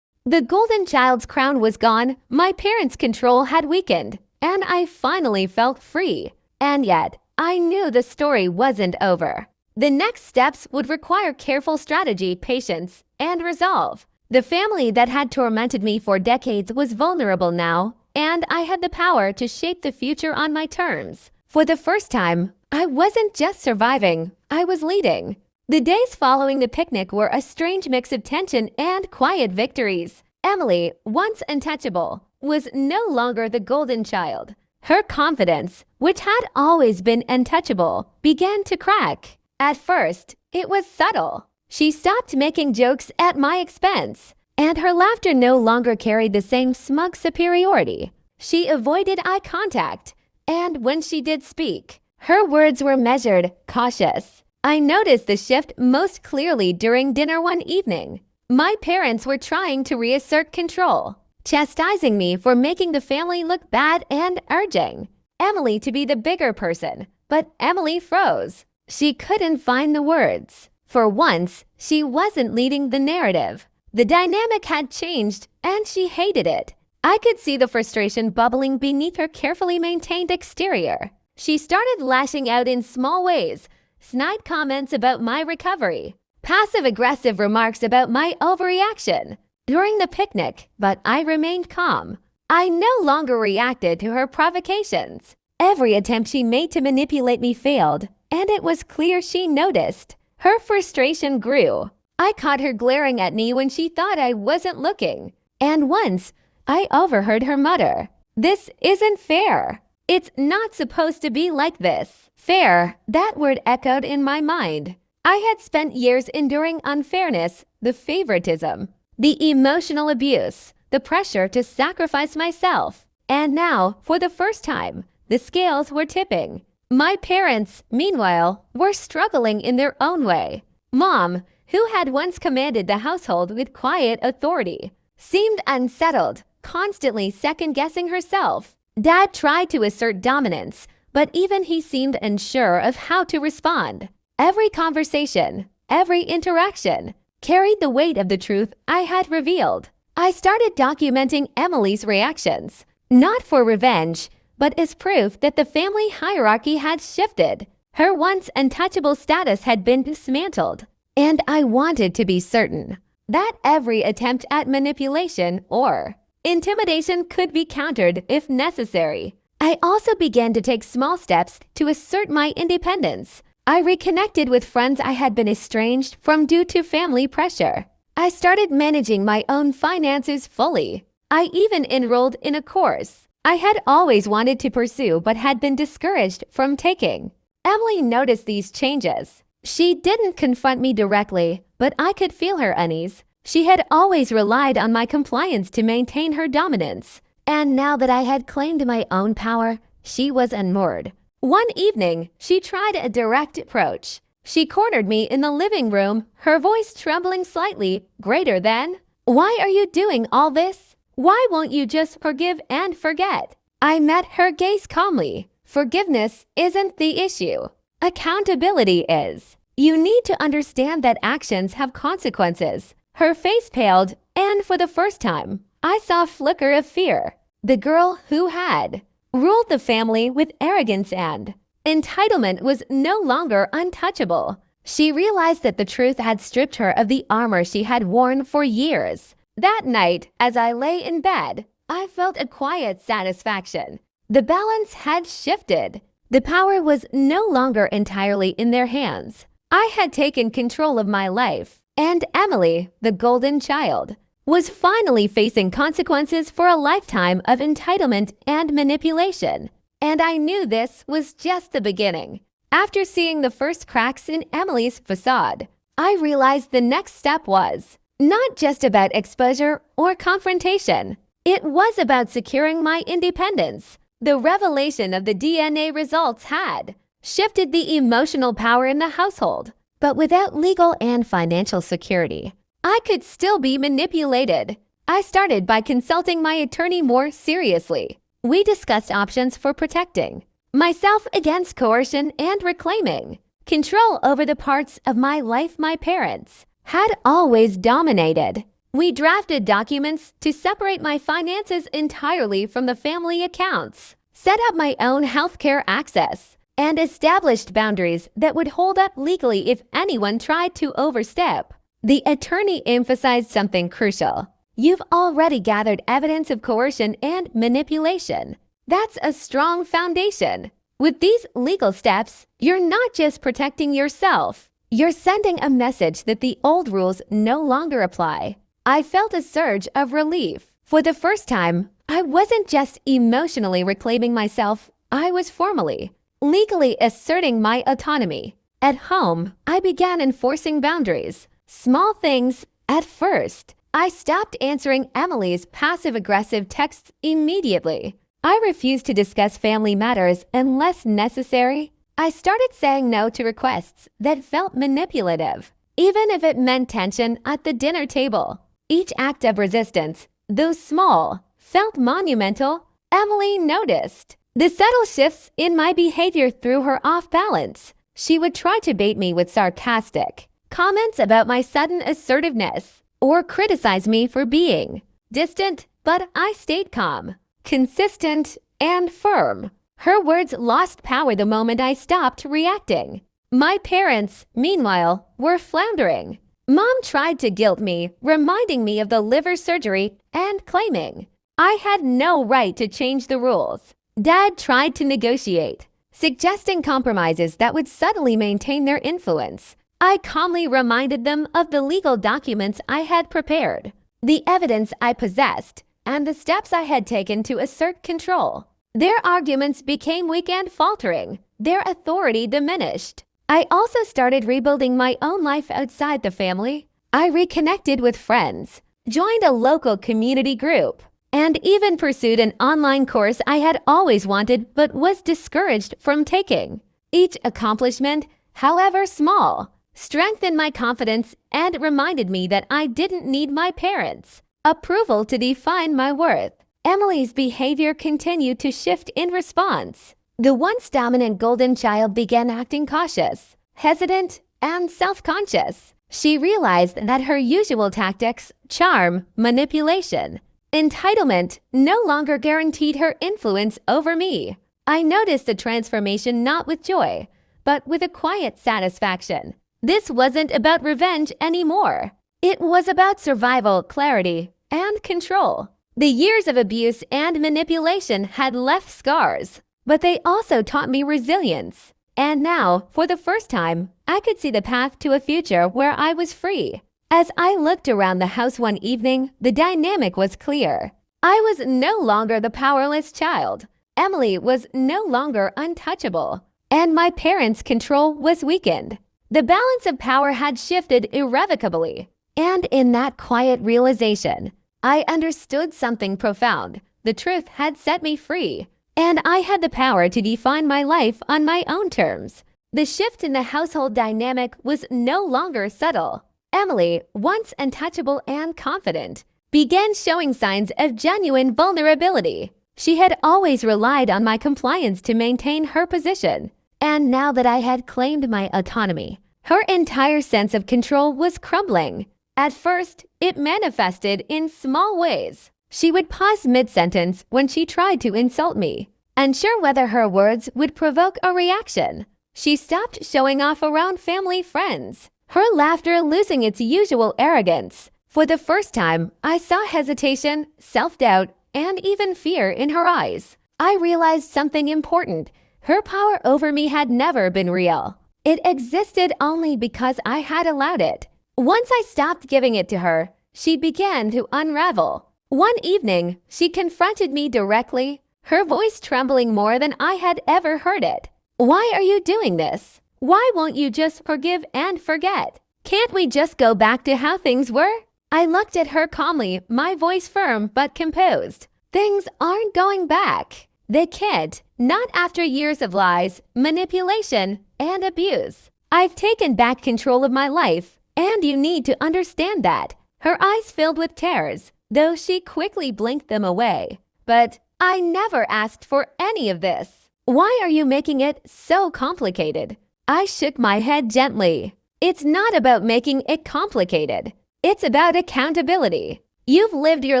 The golden child's crown was gone, my parents' control had weakened, and I finally felt free. And yet, I knew the story wasn't over. The next steps would require careful strategy, patience, and resolve. The family that had tormented me for decades was vulnerable now, and I had the power to shape the future on my terms. For the first time, I wasn't just surviving, I was leading. The days following the picnic were a strange mix of tension and quiet victories. Emily, once untouchable, was no longer the golden child. Her confidence, which had always been untouchable, began to crack. At first, it was subtle. She stopped making jokes at my expense, and her laughter no longer carried the same smug superiority. She avoided eye contact, and when she did speak, her words were measured, cautious. I noticed the shift most clearly during dinner one evening. My parents were trying to reassert control, chastising me for making the family look bad and urging Emily to be the bigger person. But Emily froze. She couldn't find the words. For once, she wasn't leading the narrative. The dynamic had changed, and she hated it. I could see the frustration bubbling beneath her carefully maintained exterior. She started lashing out in small ways, snide comments about my recovery, passive-aggressive remarks about my overreaction during the picnic, but I remained calm. I no longer reacted to her provocations. Every attempt she made to manipulate me failed, and it was clear she noticed. Her frustration grew. I caught her glaring at me when she thought I wasn't looking. And once, I overheard her mutter, "This isn't fair. It's not supposed to be like this." Fair, that word echoed in my mind. I had spent years enduring unfairness, the favoritism, the emotional abuse, the pressure to sacrifice myself. And now, for the first time, the scales were tipping. My parents, meanwhile, were struggling in their own way. Mom, who had once commanded the household with quiet authority, seemed unsettled, constantly second-guessing herself. Dad tried to assert dominance, but even he seemed unsure of how to respond. Every conversation, every interaction, carried the weight of the truth I had revealed. I started documenting Emily's reactions, not for revenge, but as proof that the family hierarchy had shifted. Her once untouchable status had been dismantled, and I wanted to be certain that every attempt at manipulation or intimidation could be countered if necessary. I also began to take small steps to assert my independence. I reconnected with friends I had been estranged from due to family pressure. I started managing my own finances fully. I even enrolled in a course I had always wanted to pursue but had been discouraged from taking. Emily noticed these changes. She didn't confront me directly, but I could feel her unease. She had always relied on my compliance to maintain her dominance, and now that I had claimed my own power, she was unmoored. One evening, she tried a direct approach. She cornered me in the living room, her voice trembling slightly, greater than, "Why are you doing all this? Why won't you just forgive and forget?" I met her gaze calmly. Forgiveness isn't the issue. Accountability is. You need to understand that actions have consequences. Her face paled, and for the first time, I saw a flicker of fear. The girl who had ruled the family with arrogance and entitlement was no longer untouchable. She realized that the truth had stripped her of the armor she had worn for years. That night, as I lay in bed, I felt a quiet satisfaction. The balance had shifted. The power was no longer entirely in their hands. I had taken control of my life, and Emily, the golden child, was finally facing consequences for a lifetime of entitlement and manipulation. And I knew this was just the beginning. After seeing the first cracks in Emily's facade, I realized the next step was not just about exposure or confrontation. It was about securing my independence. The revelation of the DNA results had shifted the emotional power in the household, but without legal and financial security, I could still be manipulated. I started by consulting my attorney more seriously. We discussed options for protecting myself against coercion and reclaiming control over the parts of my life my parents had always dominated. We drafted documents to separate my finances entirely from the family accounts, set up my own healthcare access, and established boundaries that would hold up legally if anyone tried to overstep. The attorney emphasized something crucial. You've already gathered evidence of coercion and manipulation. That's a strong foundation. With these legal steps, you're not just protecting yourself. You're sending a message that the old rules no longer apply. I felt a surge of relief. For the first time, I wasn't just emotionally reclaiming myself, I was formally, legally asserting my autonomy. At home, I began enforcing boundaries. Small things at first. I stopped answering Emily's passive-aggressive texts immediately. I refused to discuss family matters unless necessary. I started saying no to requests that felt manipulative, even if it meant tension at the dinner table. Each act of resistance, though small, felt monumental. Emily noticed the subtle shifts in my behavior threw her off balance. She would try to bait me with sarcastic comments about my sudden assertiveness or criticize me for being distant, but I stayed calm, consistent, and firm. Her words lost power the moment I stopped reacting. My parents, meanwhile, were floundering. Mom tried to guilt me, reminding me of the liver surgery and claiming I had no right to change the rules. Dad tried to negotiate, suggesting compromises that would subtly maintain their influence. I calmly reminded them of the legal documents I had prepared, the evidence I possessed, and the steps I had taken to assert control. Their arguments became weak and faltering. Their authority diminished. I also started rebuilding my own life outside the family. I reconnected with friends, joined a local community group, and even pursued an online course I had always wanted but was discouraged from taking. Each accomplishment, however small, strengthened my confidence and reminded me that I didn't need my parents' approval to define my worth. Emily's behavior continued to shift in response. The once dominant golden child began acting cautious, hesitant, and self-conscious. She realized that her usual tactics, charm, manipulation, Entitlement no longer guaranteed her influence over me. I noticed the transformation not with joy, but with a quiet satisfaction. This wasn't about revenge anymore. It was about survival, clarity, and control. The years of abuse and manipulation had left scars, but they also taught me resilience. And now, for the first time, I could see the path to a future where I was free. As I looked around the house one evening, the dynamic was clear. I was no longer the powerless child. Emily was no longer untouchable, and my parents' control was weakened. The balance of power had shifted irrevocably, and in that quiet realization, I understood something profound. The truth had set me free, and I had the power to define my life on my own terms. The shift in the household dynamic was no longer subtle. Emily, once untouchable and confident, began showing signs of genuine vulnerability. She had always relied on my compliance to maintain her position, and now that I had claimed my autonomy, her entire sense of control was crumbling. At first, it manifested in small ways. She would pause mid-sentence when she tried to insult me, unsure whether her words would provoke a reaction. She stopped showing off around family friends, her laughter losing its usual arrogance. For the first time, I saw hesitation, self-doubt, and even fear in her eyes. I realized something important. Her power over me had never been real. It existed only because I had allowed it. Once I stopped giving it to her, she began to unravel. One evening, she confronted me directly, her voice trembling more than I had ever heard it. "Why are you doing this? Why won't you just forgive and forget? Can't we just go back to how things were?" I looked at her calmly, my voice firm but composed. "Things aren't going back. They can't, not after years of lies, manipulation, and abuse. I've taken back control of my life, and you need to understand that." Her eyes filled with tears, though she quickly blinked them away. "But I never asked for any of this. Why are you making it so complicated?" I shook my head gently. "It's not about making it complicated. It's about accountability. You've lived your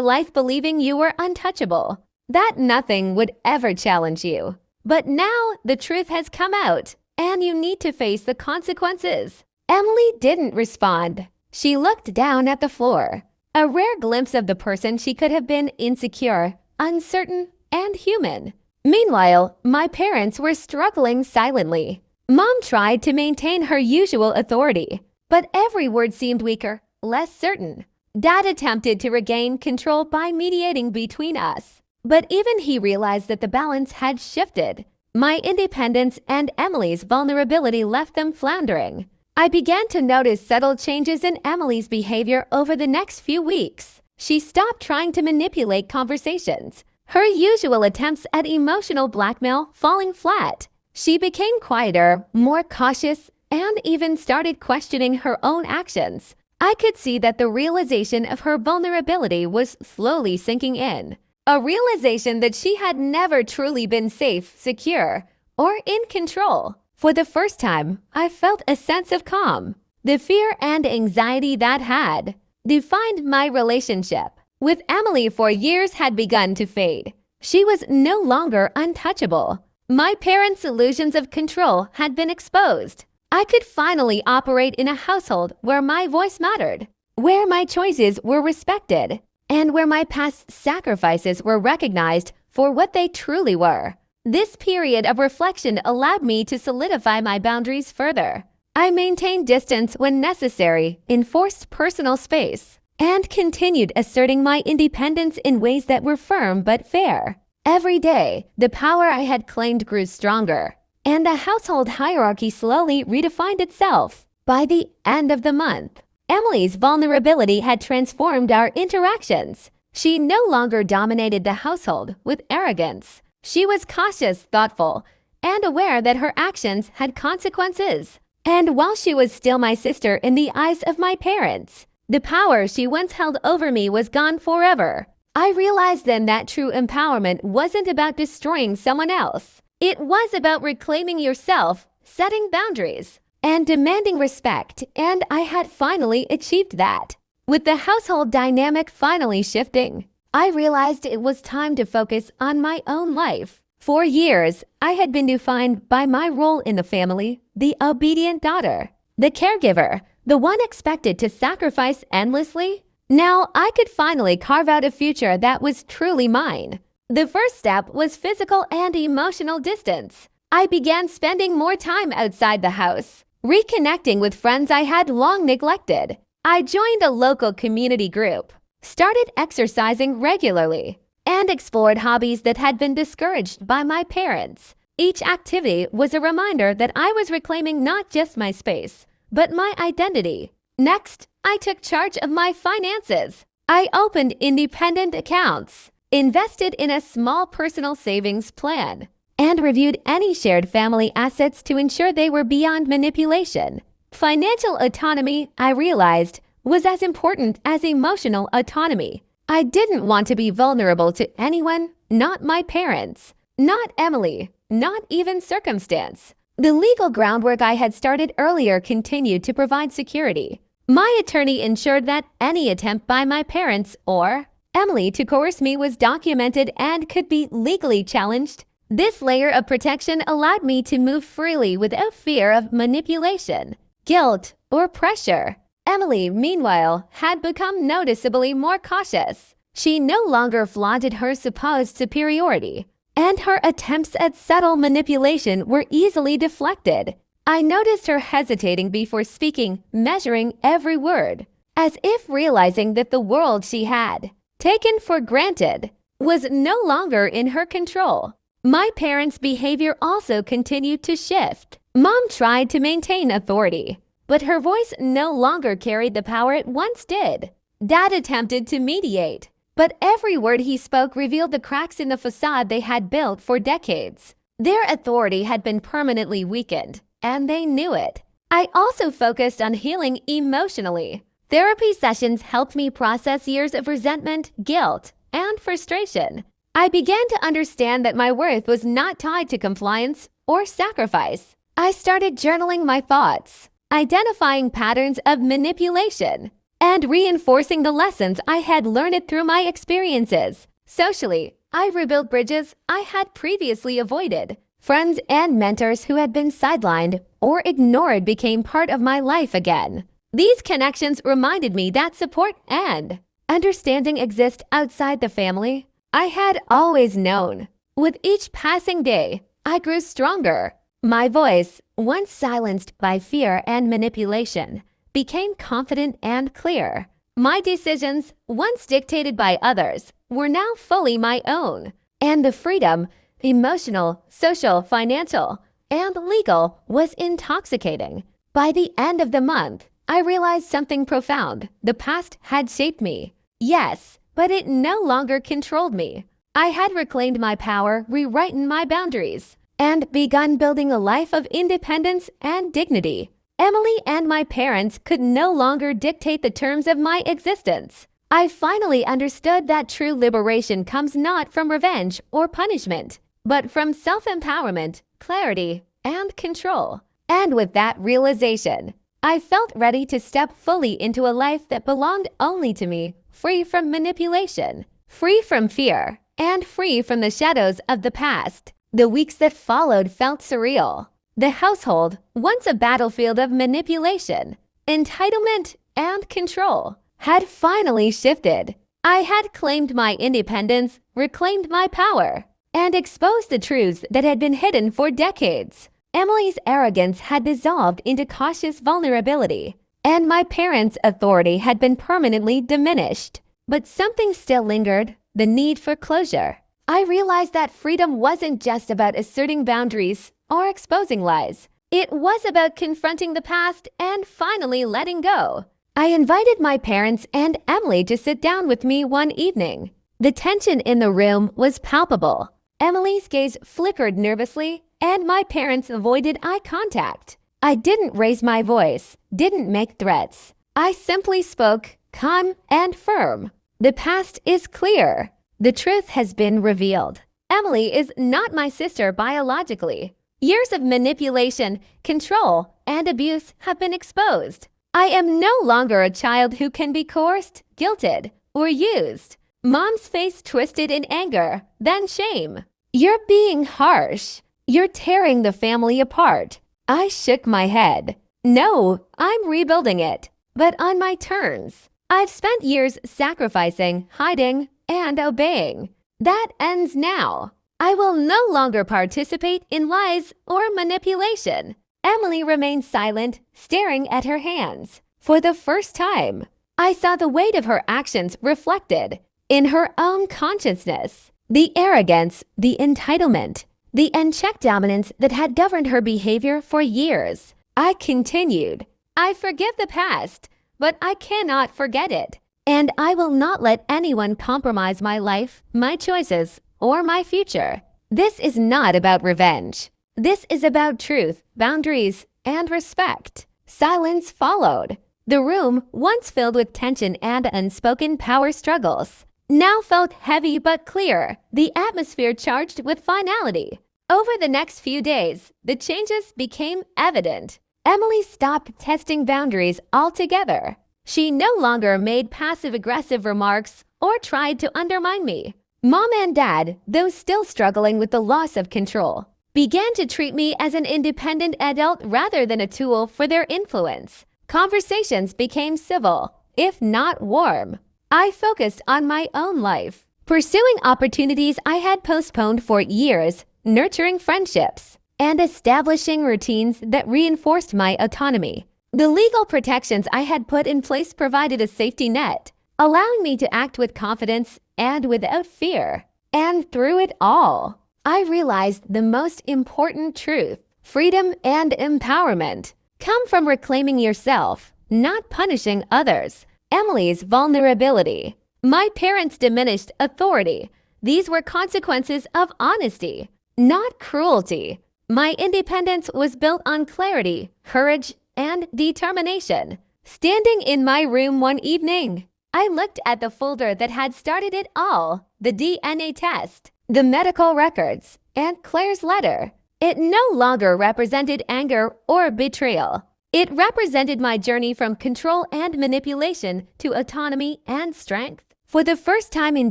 life believing you were untouchable, that nothing would ever challenge you. But now the truth has come out, and you need to face the consequences." Emily didn't respond. She looked down at the floor, a rare glimpse of the person she could have been: insecure, uncertain, and human. Meanwhile, my parents were struggling silently. Mom tried to maintain her usual authority, but every word seemed weaker, less certain. Dad attempted to regain control by mediating between us, but even he realized that the balance had shifted. My independence and Emily's vulnerability left them floundering. I began to notice subtle changes in Emily's behavior over the next few weeks. She stopped trying to manipulate conversations, her usual attempts at emotional blackmail falling flat. She became quieter, more cautious, and even started questioning her own actions. I could see that the realization of her vulnerability was slowly sinking in. A realization that she had never truly been safe, secure, or in control. For the first time, I felt a sense of calm. The fear and anxiety that had defined my relationship with Emily for years had begun to fade. She was no longer untouchable. My parents' illusions of control had been exposed. I could finally operate in a household where my voice mattered, where my choices were respected, and where my past sacrifices were recognized for what they truly were. This period of reflection allowed me to solidify my boundaries further. I maintained distance when necessary, enforced personal space, and continued asserting my independence in ways that were firm but fair. Every day, the power I had claimed grew stronger, and the household hierarchy slowly redefined itself. By the end of the month, Emily's vulnerability had transformed our interactions. She no longer dominated the household with arrogance. She was cautious, thoughtful, and aware that her actions had consequences. And while she was still my sister in the eyes of my parents, the power she once held over me was gone forever. I realized then that true empowerment wasn't about destroying someone else. It was about reclaiming yourself, setting boundaries, and demanding respect, and I had finally achieved that. With the household dynamic finally shifting, I realized it was time to focus on my own life. For years, I had been defined by my role in the family, the obedient daughter, the caregiver, the one expected to sacrifice endlessly. Now I could finally carve out a future that was truly mine. The first step was physical and emotional distance. I began spending more time outside the house, reconnecting with friends I had long neglected. I joined a local community group, started exercising regularly, and explored hobbies that had been discouraged by my parents. Each activity was a reminder that I was reclaiming not just my space, but my identity. Next, I took charge of my finances. I opened independent accounts, invested in a small personal savings plan, and reviewed any shared family assets to ensure they were beyond manipulation. Financial autonomy, I realized, was as important as emotional autonomy. I didn't want to be vulnerable to anyone, not my parents, not Emily, not even circumstance. The legal groundwork I had started earlier continued to provide security. My attorney ensured that any attempt by my parents or Emily to coerce me was documented and could be legally challenged. This layer of protection allowed me to move freely without fear of manipulation, guilt, or pressure. Emily, meanwhile, had become noticeably more cautious. She no longer flaunted her supposed superiority, and her attempts at subtle manipulation were easily deflected. I noticed her hesitating before speaking, measuring every word, as if realizing that the world she had taken for granted was no longer in her control. My parents' behavior also continued to shift. Mom tried to maintain authority, but her voice no longer carried the power it once did. Dad attempted to mediate, but every word he spoke revealed the cracks in the facade they had built for decades. Their authority had been permanently weakened, and they knew it. I also focused on healing emotionally. Therapy sessions helped me process years of resentment, guilt, and frustration. I began to understand that my worth was not tied to compliance or sacrifice. I started journaling my thoughts, identifying patterns of manipulation, and reinforcing the lessons I had learned through my experiences. Socially, I rebuilt bridges I had previously avoided. Friends and mentors who had been sidelined or ignored became part of my life again. These connections reminded me that support and understanding exist outside the family I had always known. With each passing day, I grew stronger. My voice, once silenced by fear and manipulation, became confident and clear. My decisions, once dictated by others, were now fully my own. And the freedom, emotional, social, financial, and legal, was intoxicating. By the end of the month, I realized something profound. The past had shaped me. Yes, but it no longer controlled me. I had reclaimed my power, rewritten my boundaries, and begun building a life of independence and dignity. Emily and my parents could no longer dictate the terms of my existence. I finally understood that true liberation comes not from revenge or punishment, but from self-empowerment, clarity, and control. And with that realization, I felt ready to step fully into a life that belonged only to me, free from manipulation, free from fear, and free from the shadows of the past. The weeks that followed felt surreal. The household, once a battlefield of manipulation, entitlement, and control, had finally shifted. I had claimed my independence, reclaimed my power, and exposed the truths that had been hidden for decades. Emily's arrogance had dissolved into cautious vulnerability, and my parents' authority had been permanently diminished. But something still lingered, the need for closure. I realized that freedom wasn't just about asserting boundaries or exposing lies. It was about confronting the past and finally letting go. I invited my parents and Emily to sit down with me one evening. The tension in the room was palpable. Emily's gaze flickered nervously, and my parents avoided eye contact. I didn't raise my voice, didn't make threats. I simply spoke, calm and firm. The past is clear. The truth has been revealed. Emily is not my sister biologically. Years of manipulation, control, and abuse have been exposed. I am no longer a child who can be coerced, guilted, or used. Mom's face twisted in anger, then shame. You're being harsh. You're tearing the family apart. I shook my head. No, I'm rebuilding it, but on my terms. I've spent years sacrificing, hiding, and obeying. That ends now. I will no longer participate in lies or manipulation. Emily remained silent, staring at her hands. For the first time, I saw the weight of her actions reflected in her own consciousness. The arrogance, the entitlement, the unchecked dominance that had governed her behavior for years. I continued. I forgive the past, but I cannot forget it. And I will not let anyone compromise my life, my choices, or my future. This is not about revenge. This is about truth, boundaries, and respect. Silence followed. The room, once filled with tension and unspoken power struggles, now felt heavy but clear, the atmosphere charged with finality. Over the next few days, the changes became evident. Emily stopped testing boundaries altogether. She no longer made passive-aggressive remarks or tried to undermine me. Mom and Dad, though still struggling with the loss of control, began to treat me as an independent adult rather than a tool for their influence. Conversations became civil, if not warm. I focused on my own life, pursuing opportunities I had postponed for years, nurturing friendships, and establishing routines that reinforced my autonomy. The legal protections I had put in place provided a safety net, allowing me to act with confidence and without fear. And through it all, I realized the most important truth: freedom and empowerment come from reclaiming yourself, not punishing others. Emily's vulnerability. My parents' diminished authority. These were consequences of honesty, not cruelty. My independence was built on clarity, courage, and determination. Standing in my room one evening, I looked at the folder that had started it all: the DNA test, the medical records, and Claire's letter. It no longer represented anger or betrayal. It represented my journey from control and manipulation to autonomy and strength. For the first time in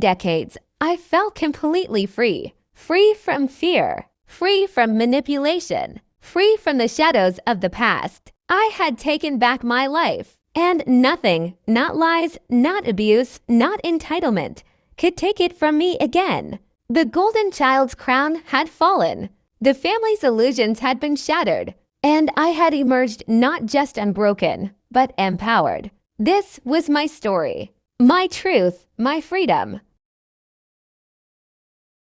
decades, I felt completely free. Free from fear, free from manipulation, free from the shadows of the past. I had taken back my life, and nothing, not lies, not abuse, not entitlement, could take it from me again. The golden child's crown had fallen. The family's illusions had been shattered, and I had emerged not just unbroken, but empowered. This was my story, my truth, my freedom.